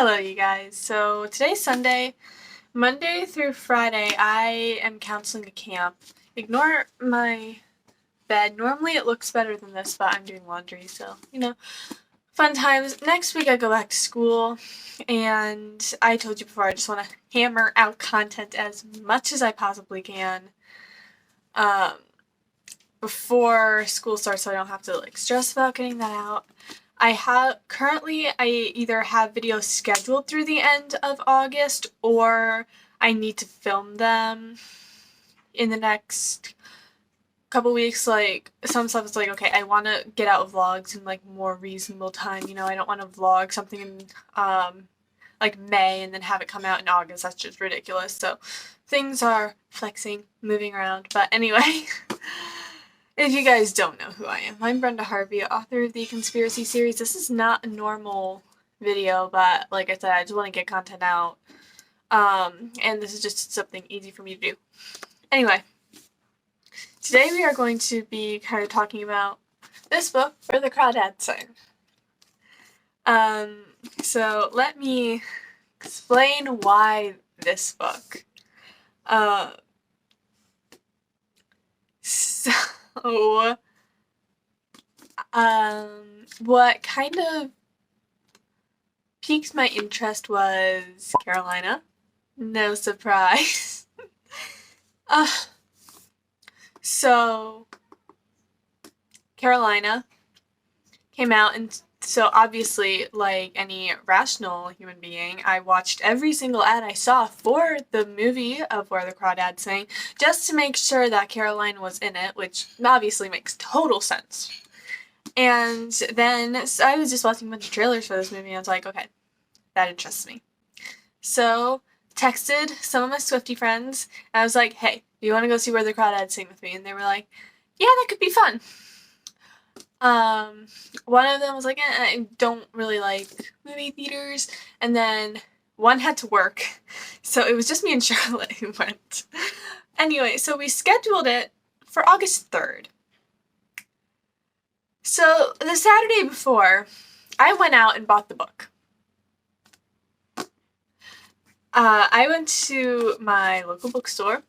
Hello, you guys. So today's Sunday. Monday through Friday, I am counseling a camp. Ignore my bed. Normally it looks better than this, but I'm doing laundry, so, fun times. Next week I go back to school, and I told you before, I just want to hammer out content as much as I possibly can before school starts so I don't have to, stress about getting that out. I either have videos scheduled through the end of August, or I need to film them in the next couple weeks. Some stuff is okay, I want to get out vlogs in more reasonable time. I don't want to vlog something in May and then have it come out in August. That's just ridiculous. So things are flexing, moving around. But anyway, if you guys don't know who I am, I'm Brenda Harvey, author of the Conspiracy series. This is not a normal video, but like I said, I just want to get content out. And this is just something easy for me to do. Anyway, today we are going to be kind of talking about this book, Where The Crawdads Sing. So let me explain why this book. What kind of piqued my interest was Carolina. No surprise. So Carolina came out, and so obviously, like any rational human being, I watched every single ad I saw for the movie of Where The Crawdads Sing, just to make sure that Carolina was in it, which obviously makes total sense. And then so I was just watching a bunch of trailers for this movie, and I was like, okay, that interests me. So texted some of my Swiftie friends, and I was like, hey, do you want to go see Where The Crawdads Sing with me? And they were like, yeah, that could be fun. One of them was like, I don't really like movie theaters, and then one had to work, so it was just me and Charlotte who went. Anyway, so we scheduled it for August 3rd. So the Saturday before, I went out and bought the book. I went to my local bookstore,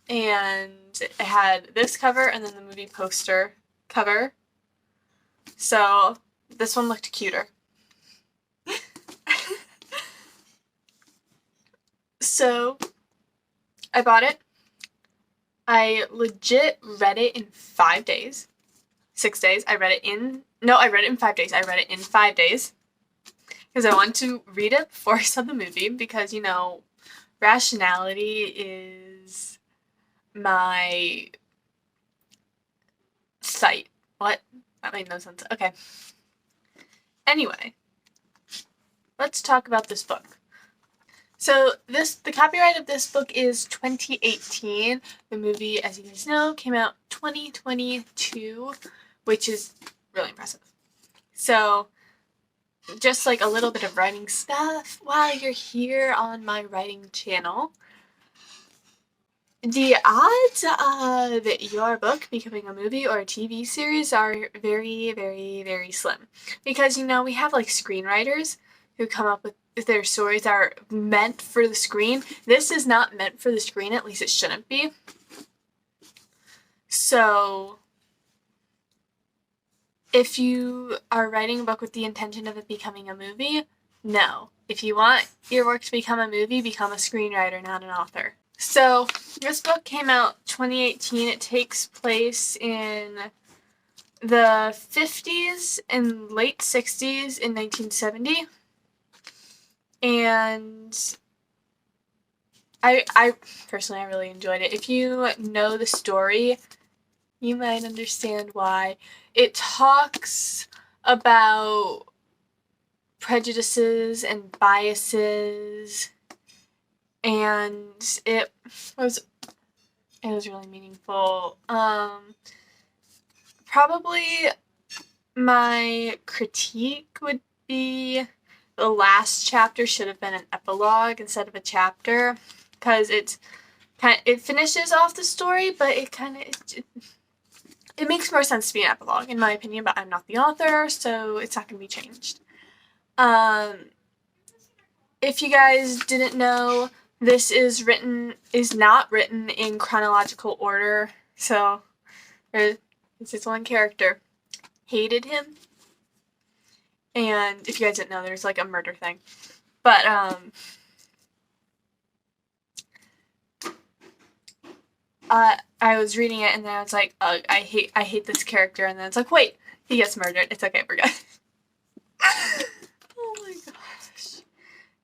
and it had this cover and then the movie poster cover. So this one looked cuter. So I bought it. I legit read it in 5 days. 6 days. I read it in 5 days. I read it in 5 days. Because I wanted to read it before I saw the movie, because, rationality is my site. What? That made no sense. Okay. Anyway, let's talk about this book. So the copyright of this book is 2018. The movie, as you guys know, came out 2022, which is really impressive. So just a little bit of writing stuff while you're here on my writing channel. The odds of your book becoming a movie or a TV series are very, very, very slim. Because, we have screenwriters who come up with their stories that are meant for the screen. This is not meant for the screen, at least it shouldn't be. So if you are writing a book with the intention of it becoming a movie, no. If you want your work to become a movie, become a screenwriter, not an author. So this book came out 2018. It takes place in the 50s and late 60s in 1970. And I personally, I really enjoyed it. If you know the story, you might understand why. It talks about prejudices and biases, and it was really meaningful. Probably my critique would be the last chapter should have been an epilogue instead of a chapter, because it finishes off the story, but it makes more sense to be an epilogue, in my opinion, but I'm not the author, so it's not going to be changed. if you guys didn't know, this is not written in chronological order. So it's just one character. Hated him. And if you guys didn't know, there's like a murder thing. But I was reading it and then I was like, ugh, I hate this character, and then it's like, wait, he gets murdered. It's okay, we're good. Oh my gosh.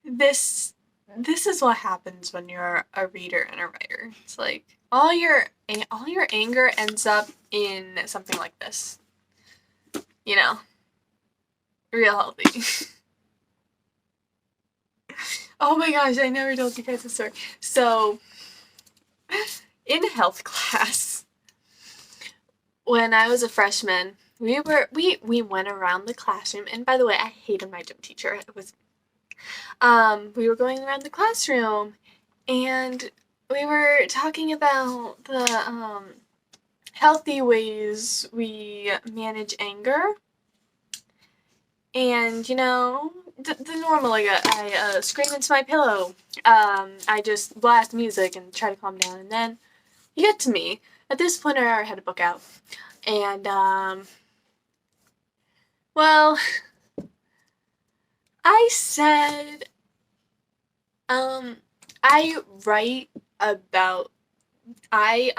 This is what happens when you're a reader and a writer. It's like all your anger ends up in something like this. You know, real healthy. Oh my gosh, I never told you guys this story. So, in health class, when I was a freshman, we went around the classroom, and by the way, I hated my gym teacher. It was we were going around the classroom, and we were talking about the healthy ways we manage anger. And, you know, the normal, like, I scream into my pillow. I just blast music and try to calm down. And then you get to me. At this point, I already had a book out. And, well, I said, I write about, I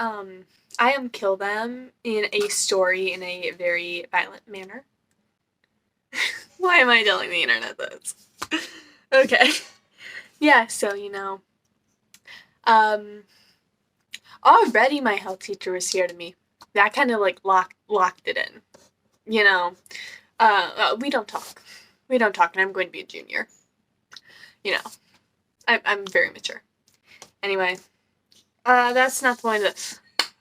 kill them in a story in a very violent manner. Why am I telling the internet this? Okay. Yeah, so, you know, already my health teacher was scared of me. That kind of, like, locked it in. You know, we don't talk. We don't talk, and I'm going to be a junior. You know, I'm very mature. Anyway, that's not the point of this.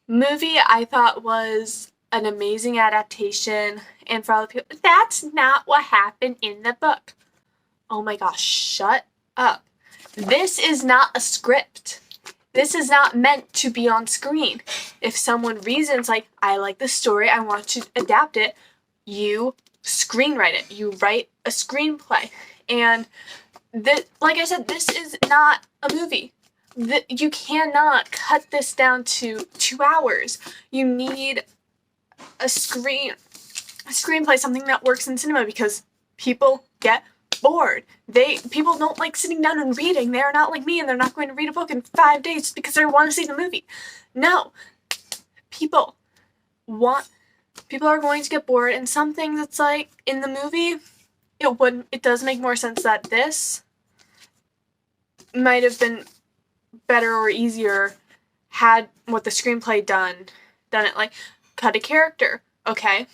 Movie I thought was an amazing adaptation, and for all the people, that's not what happened in the book. Oh my gosh, shut up. This is not a script. This is not meant to be on screen. If someone reasons like, I like the story, I want to adapt it, you screenwrite it. You write a screenplay. And like I said, this is not a movie. You cannot cut this down to 2 hours. You need a screenplay, something that works in cinema, because people get bored. People don't like sitting down and reading. They're not like me, and they're not going to read a book in 5 days just because they want to see the movie. No. People are going to get bored, and something that's like in the movie, it does make more sense that this might have been better or easier had what the screenplay done it, like cut a character. Okay,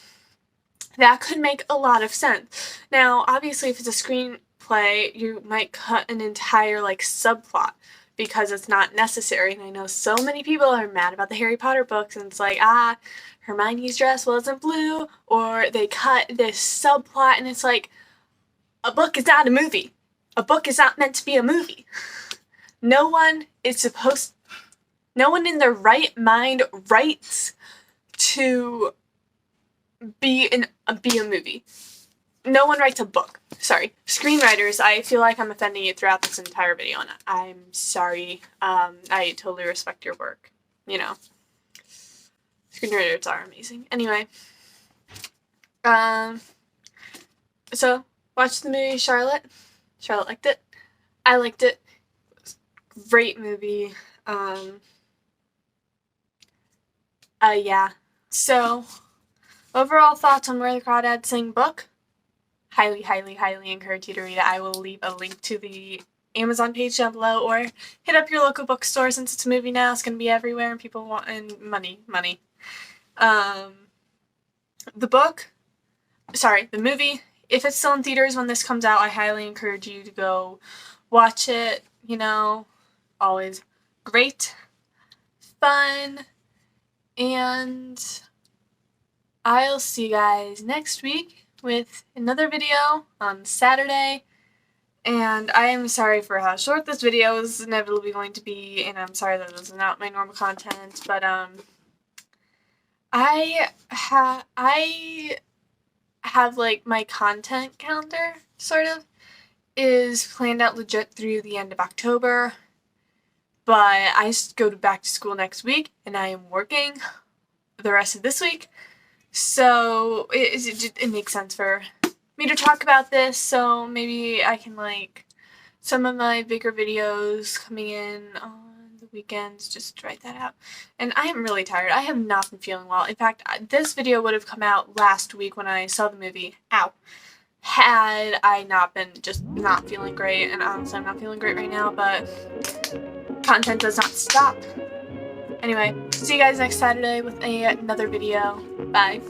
that could make a lot of sense. Now, obviously, if it's a screenplay, you might cut an entire like subplot because it's not necessary. And I know so many people are mad about the Harry Potter books, and it's like, Hermione's dress wasn't blue, or they cut this subplot, and it's like, a book is not a movie. A book is not meant to be a movie. No one in their right mind writes to be a movie. No one writes a book. Sorry. Screenwriters, I feel like I'm offending you throughout this entire video, and I'm sorry. I totally respect your work. You know. Screenwriters are amazing. Anyway. So, watched the movie Charlotte. Charlotte liked it. I liked it. It was a great movie. Yeah. So, overall thoughts on Where the Crawdads Sing book? Highly, highly, highly encourage you to read it. I will leave a link to the Amazon page down below, or hit up your local bookstore. Since it's a movie now, it's going to be everywhere, and people want money. The movie, if it's still in theaters when this comes out, I highly encourage you to go watch it. You know, always great, fun, and I'll see you guys next week with another video on Saturday. And I am sorry for how short this video is inevitably going to be, and I'm sorry that this is not my normal content, but I have like my content calendar, sort of, is planned out legit through the end of October, but I go back to school next week, and I am working the rest of this week, so it makes sense for me to talk about this, so maybe I can, like, some of my bigger videos coming in on the weekends, just write that out. And I am really tired. I have not been feeling well. In fact, this video would have come out last week when I saw the movie, had I not been just not feeling great, and honestly I'm not feeling great right now, but content does not stop. Anyway, see you guys next Saturday with another video. Bye.